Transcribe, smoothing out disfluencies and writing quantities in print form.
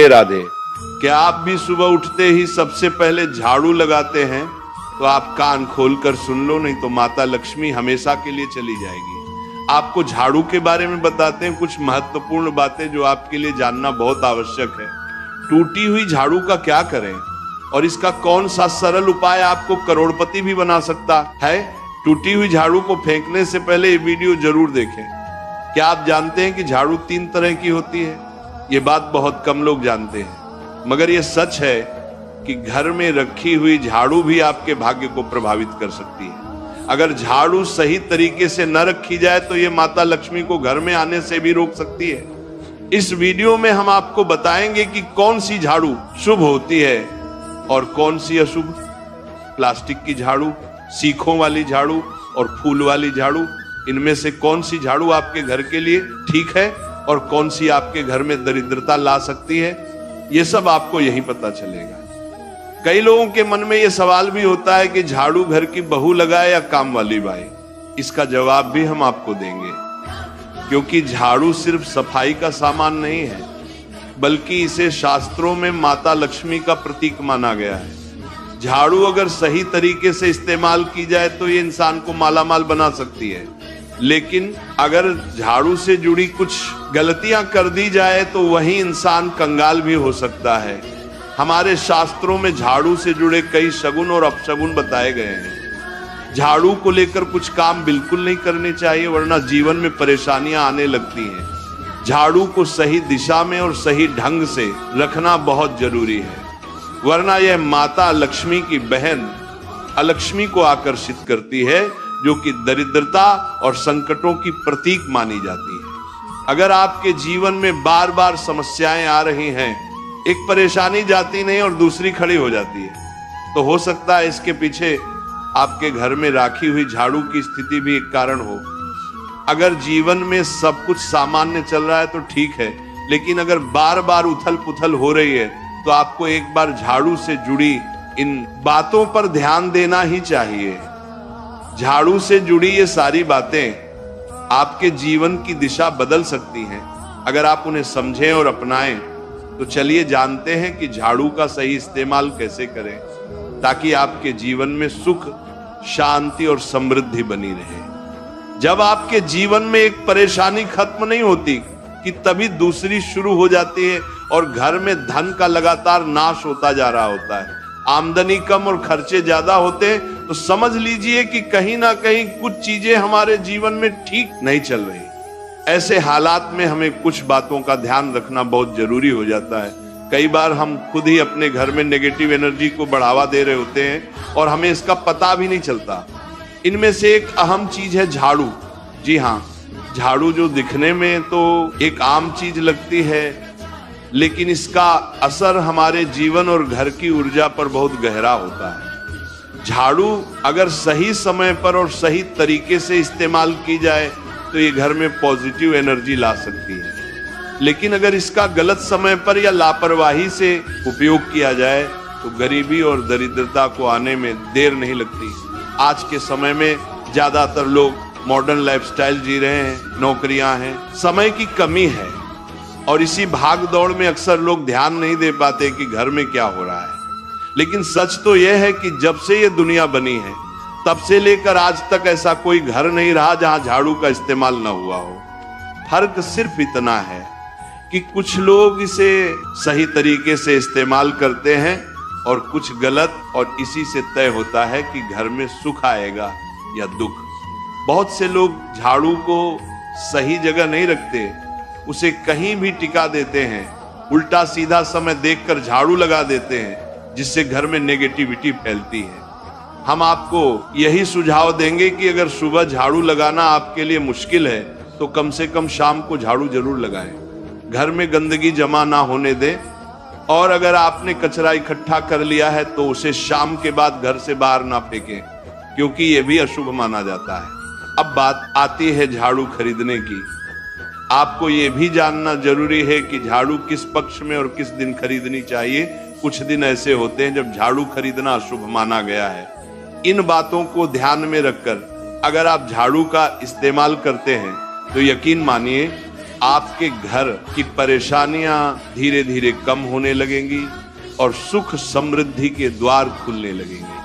राधे राधे। क्या आप भी सुबह उठते ही सबसे पहले झाड़ू लगाते हैं? तो आप कान खोलकर सुन लो, नहीं तो माता लक्ष्मी हमेशा के लिए चली जाएगी। आपको झाड़ू के बारे में बताते हैं कुछ महत्वपूर्ण बातें जो आपके लिए जानना बहुत आवश्यक है। टूटी हुई झाड़ू का क्या करें और इसका कौन सा सरल उपाय आपको करोड़पति भी बना सकता है? टूटी हुई झाड़ू को फेंकने से पहले ये वीडियो जरूर देखें। क्या आप जानते हैं कि झाड़ू 3 तरह की होती है? ये बात बहुत कम लोग जानते हैं, मगर ये सच है कि घर में रखी हुई झाड़ू भी आपके भाग्य को प्रभावित कर सकती है। अगर झाड़ू सही तरीके से न रखी जाए तो ये माता लक्ष्मी को घर में आने से भी रोक सकती है। इस वीडियो में हम आपको बताएंगे कि कौन सी झाड़ू शुभ होती है और कौन सी अशुभ। प्लास्टिक की झाड़ू, सीखों वाली झाड़ू और फूल वाली झाड़ू, इनमें से कौन सी झाड़ू आपके घर के लिए ठीक है और कौन सी आपके घर में दरिद्रता ला सकती है, ये सब आपको यही पता चलेगा। कई लोगों के मन में ये सवाल भी होता है कि झाड़ू घर की बहू लगाए या काम वाली बाई। इसका जवाब भी हम आपको देंगे, क्योंकि झाड़ू सिर्फ सफाई का सामान नहीं है, बल्कि इसे शास्त्रों में माता लक्ष्मी का प्रतीक माना गया है। झाड़ू अगर सही तरीके से इस्तेमाल की जाए तो ये इंसान को मालामाल बना सकती है, लेकिन अगर झाड़ू से जुड़ी कुछ गलतियां कर दी जाए तो वही इंसान कंगाल भी हो सकता है। हमारे शास्त्रों में झाड़ू से जुड़े कई शगुन और अपशगुन बताए गए हैं। झाड़ू को लेकर कुछ काम बिल्कुल नहीं करने चाहिए, वरना जीवन में परेशानियां आने लगती हैं। झाड़ू को सही दिशा में और सही ढंग से रखना बहुत जरूरी है, वरना यह माता लक्ष्मी की बहन अलक्ष्मी को आकर्षित करती है, जो कि दरिद्रता और संकटों की प्रतीक मानी जाती है। अगर आपके जीवन में बार बार समस्याएं आ रही हैं, एक परेशानी जाती नहीं और दूसरी खड़ी हो जाती है, तो हो सकता है इसके पीछे आपके घर में राखी हुई झाड़ू की स्थिति भी एक कारण हो। अगर जीवन में सब कुछ सामान्य चल रहा है तो ठीक है, लेकिन अगर बार बार उथल पुथल हो रही है तो आपको एक बार झाड़ू से जुड़ी इन बातों पर ध्यान देना ही चाहिए। झाड़ू से जुड़ी ये सारी बातें आपके जीवन की दिशा बदल सकती हैं अगर आप उन्हें समझें और अपनाएं। तो चलिए जानते हैं कि झाड़ू का सही इस्तेमाल कैसे करें, ताकि आपके जीवन में सुख, शांति और समृद्धि बनी रहे। जब आपके जीवन में एक परेशानी खत्म नहीं होती कि तभी दूसरी शुरू हो जाती है और घर में धन का लगातार नाश होता जा रहा होता है। आमदनी कम और खर्चे ज्यादा होते हैं तो समझ लीजिए कि कहीं ना कहीं कुछ चीजें हमारे जीवन में ठीक नहीं चल रही। ऐसे हालात में हमें कुछ बातों का ध्यान रखना बहुत जरूरी हो जाता है। कई बार हम खुद ही अपने घर में नेगेटिव एनर्जी को बढ़ावा दे रहे होते हैं और हमें इसका पता भी नहीं चलता। इनमें से एक अहम चीज है झाड़ू। जी हाँ, झाड़ू जो दिखने में तो एक आम चीज लगती है, लेकिन इसका असर हमारे जीवन और घर की ऊर्जा पर बहुत गहरा होता है। झाड़ू अगर सही समय पर और सही तरीके से इस्तेमाल की जाए तो ये घर में पॉजिटिव एनर्जी ला सकती है, लेकिन अगर इसका गलत समय पर या लापरवाही से उपयोग किया जाए तो गरीबी और दरिद्रता को आने में देर नहीं लगती। आज के समय में ज्यादातर लोग मॉडर्न लाइफस्टाइल जी रहे हैं, नौकरियां हैं, समय की कमी है और इसी भाग दौड़ में अक्सर लोग ध्यान नहीं दे पाते कि घर में क्या हो रहा है। लेकिन सच तो यह है कि जब से ये दुनिया बनी है तब से लेकर आज तक ऐसा कोई घर नहीं रहा जहां झाड़ू का इस्तेमाल न हुआ हो। फर्क सिर्फ इतना है कि कुछ लोग इसे सही तरीके से इस्तेमाल करते हैं और कुछ गलत, और इसी से तय होता है कि घर में सुख आएगा या दुख। बहुत से लोग झाड़ू को सही जगह नहीं रखते, उसे कहीं भी टिका देते हैं, उल्टा सीधा समय देखकर झाड़ू लगा देते हैं, जिससे घर में नेगेटिविटी फैलती है। हम आपको यही सुझाव देंगे कि अगर सुबह झाड़ू लगाना आपके लिए मुश्किल है तो कम से कम शाम को झाड़ू जरूर लगाएं। घर में गंदगी जमा ना होने दें, और अगर आपने कचरा इकट्ठा कर लिया है तो उसे शाम के बाद घर से बाहर ना फेंकें, क्योंकि यह भी अशुभ माना जाता है। अब बात आती है झाड़ू खरीदने की। आपको यह भी जानना जरूरी है कि झाड़ू किस पक्ष में और किस दिन खरीदनी चाहिए। कुछ दिन ऐसे होते हैं जब झाड़ू खरीदना अशुभ माना गया है। इन बातों को ध्यान में रखकर अगर आप झाड़ू का इस्तेमाल करते हैं तो यकीन मानिए आपके घर की परेशानियां धीरे धीरे कम होने लगेंगी और सुख समृद्धि के द्वार खुलने लगेंगे।